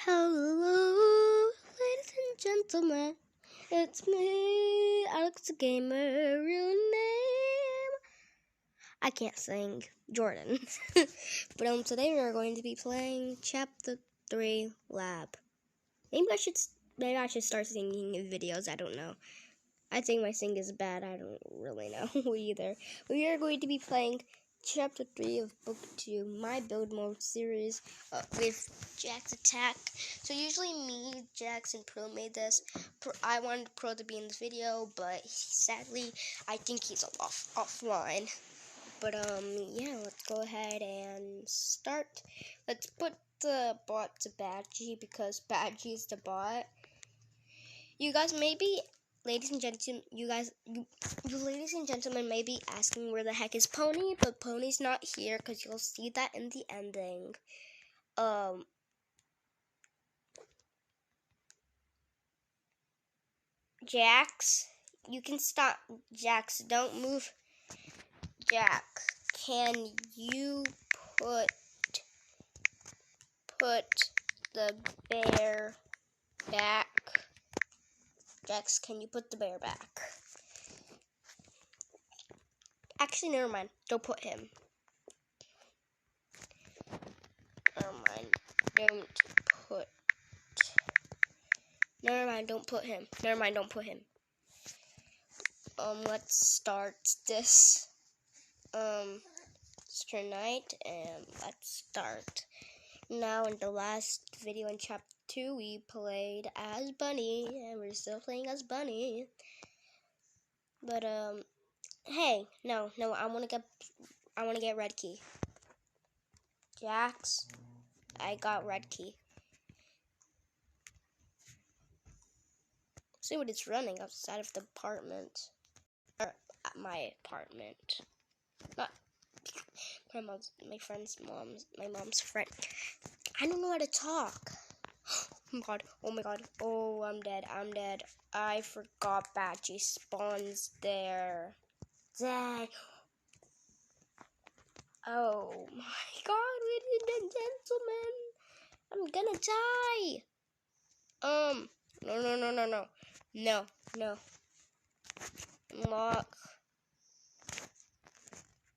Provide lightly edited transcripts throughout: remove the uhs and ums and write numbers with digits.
Hello, ladies and gentlemen. It's me, Alex the Gamer. Real name. I can't sing, Jordan. But today we are going to be playing Chapter 3 Lab. Maybe I should start singing in videos. I don't know. I think my singing is bad. I don't really know either. We are going to be playing Chapter 3 of Book 2, my build mode series with Jack's Attack. So usually me, Jax, and Pro made this. I wanted Pro to be in this video, but sadly, I think he's offline. But yeah, let's go ahead and start. Let's put the bot to Badgie because Badgie is the bot. You guys maybe... Ladies and gentlemen, you ladies and gentlemen may be asking where the heck is Pony, but Pony's not here because you'll see that in the ending. Jax, you can stop. Jax, don't move. Jax, can you put the bear back? Jax, can you put the bear back? Actually, never mind. Don't put him. Never mind. Don't put him. Never mind, don't put him. Let's start this. It's tonight, and let's start. Now, in the last video in Chapter 2, we played as Bunny, and we're still playing as Bunny. But, hey, no, I wanna get red key. Jax, I got red key. See what it's running outside of the apartment. Or at my apartment. Not my mom's friend. I don't know how to talk. Oh my god. Oh, I'm dead. I forgot Badgie spawns there. Dang. Oh my god, ladies and gentlemen. I'm gonna die. No. Lock.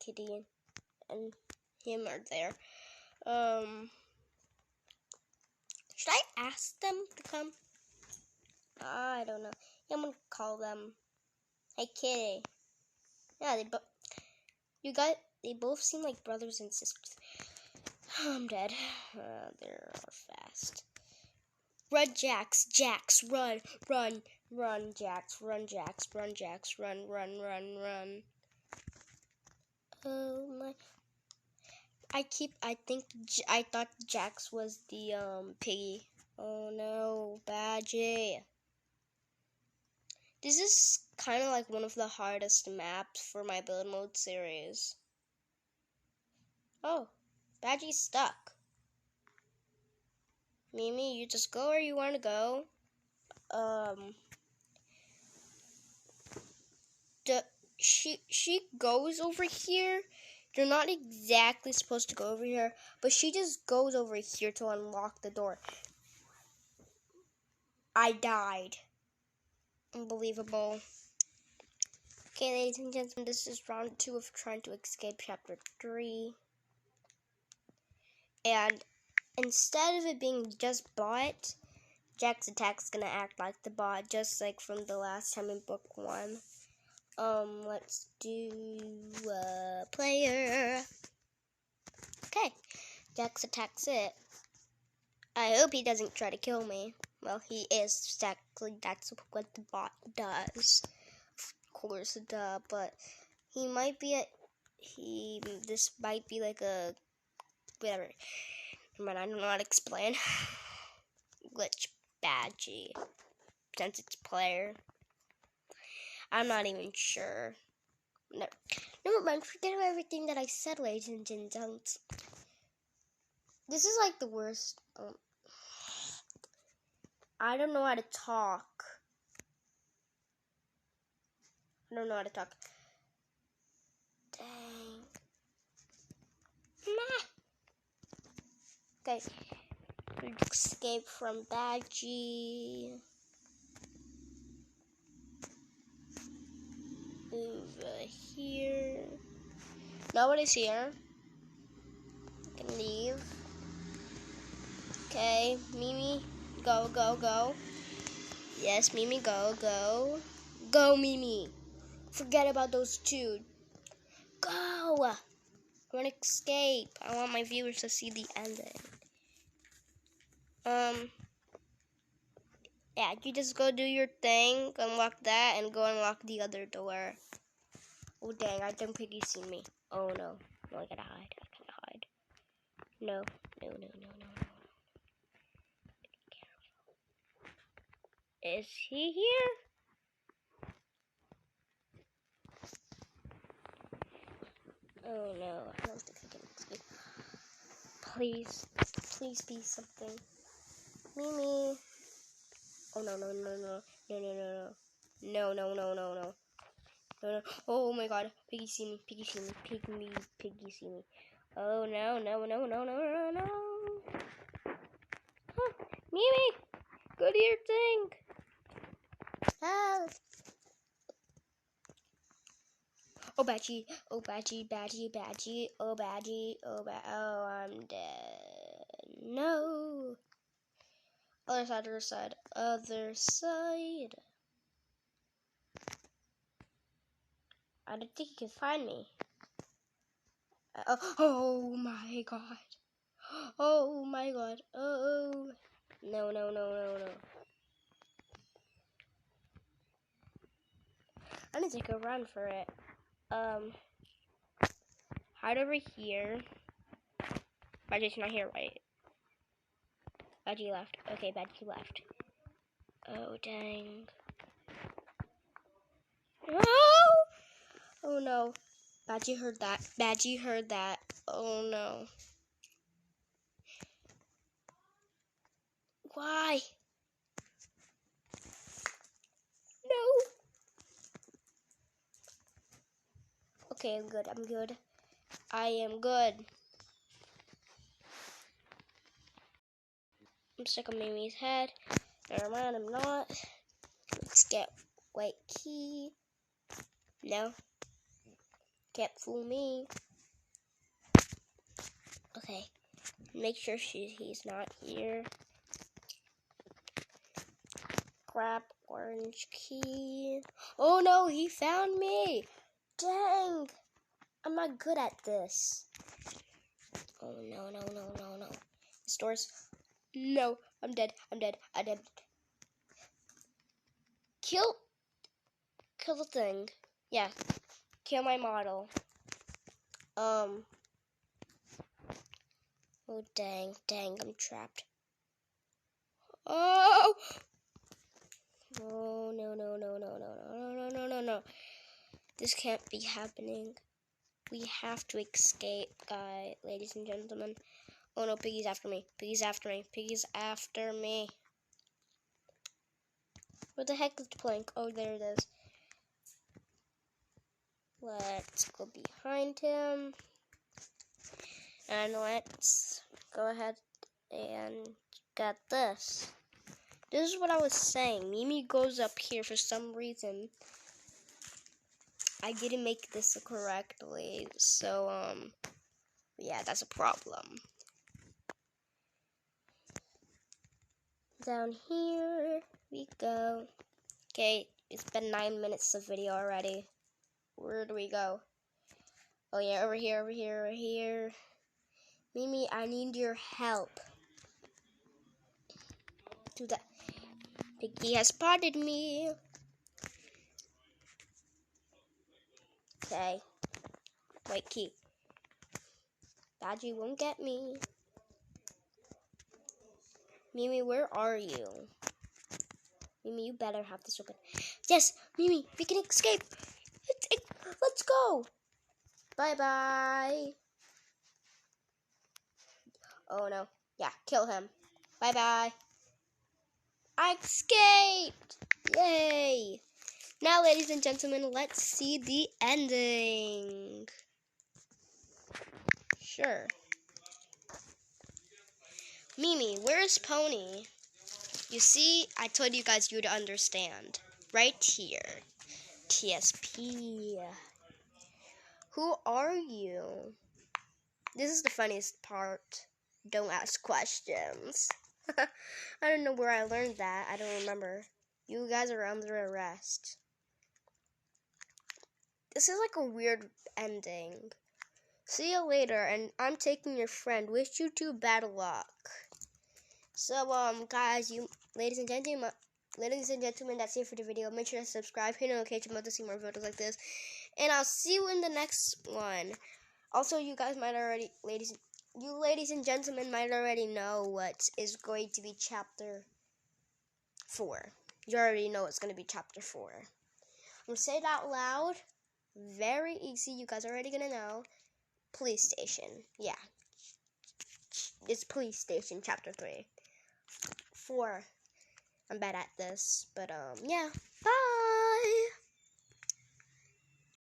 Kitty and him are there. Should I ask them to come? I don't know. Yeah, I'm gonna call them. Hey, Kitty. Yeah, they both seem like brothers and sisters. I'm dead. They're fast. Run, Jax, run, Jax, run. Oh my! I thought Jax was the piggy. Oh no, Badgie. This is kind of like one of the hardest maps for my build mode series. Oh, Badgie's stuck. Mimi, you just go where you want to go. She goes over here. You're not exactly supposed to go over here, but she just goes over here to unlock the door. I died. Unbelievable. Okay, ladies and gentlemen, this is round 2 of trying to escape Chapter 3. And instead of it being just bot, Jack's Attack's gonna act like the bot, just like from the last time in Book 1. Let's do player. Okay, Jax Attack's it. I hope he doesn't try to kill me. Well, he is exactly, that's what the bot does. Of course, but he might be this might be like a, whatever. But I don't know how to explain. Glitch Badgie. Since it's player. I'm not even sure. Never mind, forget about everything that I said, ladies and gentlemen. This is like the worst. I don't know how to talk. Dang. Nah. Okay. We escape from Badgie. Over here. Nobody's here. I can leave. Okay, Mimi, go, go, go. Yes, Mimi, go, go. Go, Mimi. Forget about those two. Go! I want to escape. I want my viewers to see the ending. Yeah, you just go do your thing, unlock that, and go unlock the other door. Oh, dang, I think Piggy's seen me. Oh, no. No, I gotta hide. I gotta hide. No, no, no, no, no, no. Is he here? Oh, no. I don't think I can escape. Please. Please be something. Mimi. Oh, no, no, no, no. No, no, no, no. No, no, no, no, no. No, no. Oh my god. Piggy see me. Piggy see me. Piggy see me. Oh no, no, no, no, no, no, no. Huh. Mimi! Go do your thing. Ah. Oh, Badgie. Oh, Badgie, Badgie, Badgie. Oh, Badgie. Oh, oh, I'm dead. No. Other side, other side. Other side. I don't think you can find me. Oh my god. Oh my god. Oh. No, no, no, no, no. I need to take a run for it. Hide over here. Badgie's not here, right? Badgie left. Okay, Badgie left. Oh, dang. Oh! Oh, no. Badgie heard that. Badgie heard that. Oh, no. Why? No. Okay, I'm good. I'm good. I am good. I'm stuck on Mimi's head. Never mind, I'm not. Let's get white key. No. Can't fool me. Okay. Make sure he's not here. Grab orange key. Oh no, he found me. Dang. I'm not good at this. Oh no, no, no, no, no. This door's... No, I'm dead. I'm dead. I'm dead. Kill the thing. Yeah. Kill my model. Oh dang, I'm trapped. Oh! Oh no, no, no, no, no, no, no, no, no, no. This can't be happening. We have to escape, guys, ladies and gentlemen. Oh no, Piggy's after me. Piggy's after me. Piggy's after me. Where the heck is the plank? Oh, there it is. Let's go behind him. And let's go ahead and get this. This is what I was saying. Mimi goes up here for some reason. I didn't make this correctly. So, yeah, that's a problem. Down here we go. Okay, it's been 9 minutes of video already. Where do we go? Oh yeah, over here, over here, over here. Mimi, I need your help. Do that. Piggy has spotted me. Okay. White key. Badgie won't get me. Mimi, where are you? Mimi, you better have this open. Yes, Mimi, we can escape. Let's go. Bye-bye. Oh, no. Yeah, kill him. Bye-bye. I escaped. Yay. Now, ladies and gentlemen, let's see the ending. Sure. Mimi, where is Pony? You see, I told you guys you'd understand. Right here. TSP. Who are you? This is the funniest part. Don't ask questions. I don't know where I learned that. I don't remember. You guys are under arrest. This is like a weird ending. See you later, and I'm taking your friend. Wish you two bad luck. So, guys, ladies and gentlemen, that's it for the video. Make sure to subscribe, hit the notification bell to see more videos like this, and I'll see you in the next one. Also, you guys might already, ladies and gentlemen, might already know what is going to be chapter 4. You already know it's going to be chapter 4. I'm going to say it out loud. Very easy. You guys are already going to know. Police station. Yeah. It's police station, chapter 3. 4. I'm bad at this, but, yeah. Bye!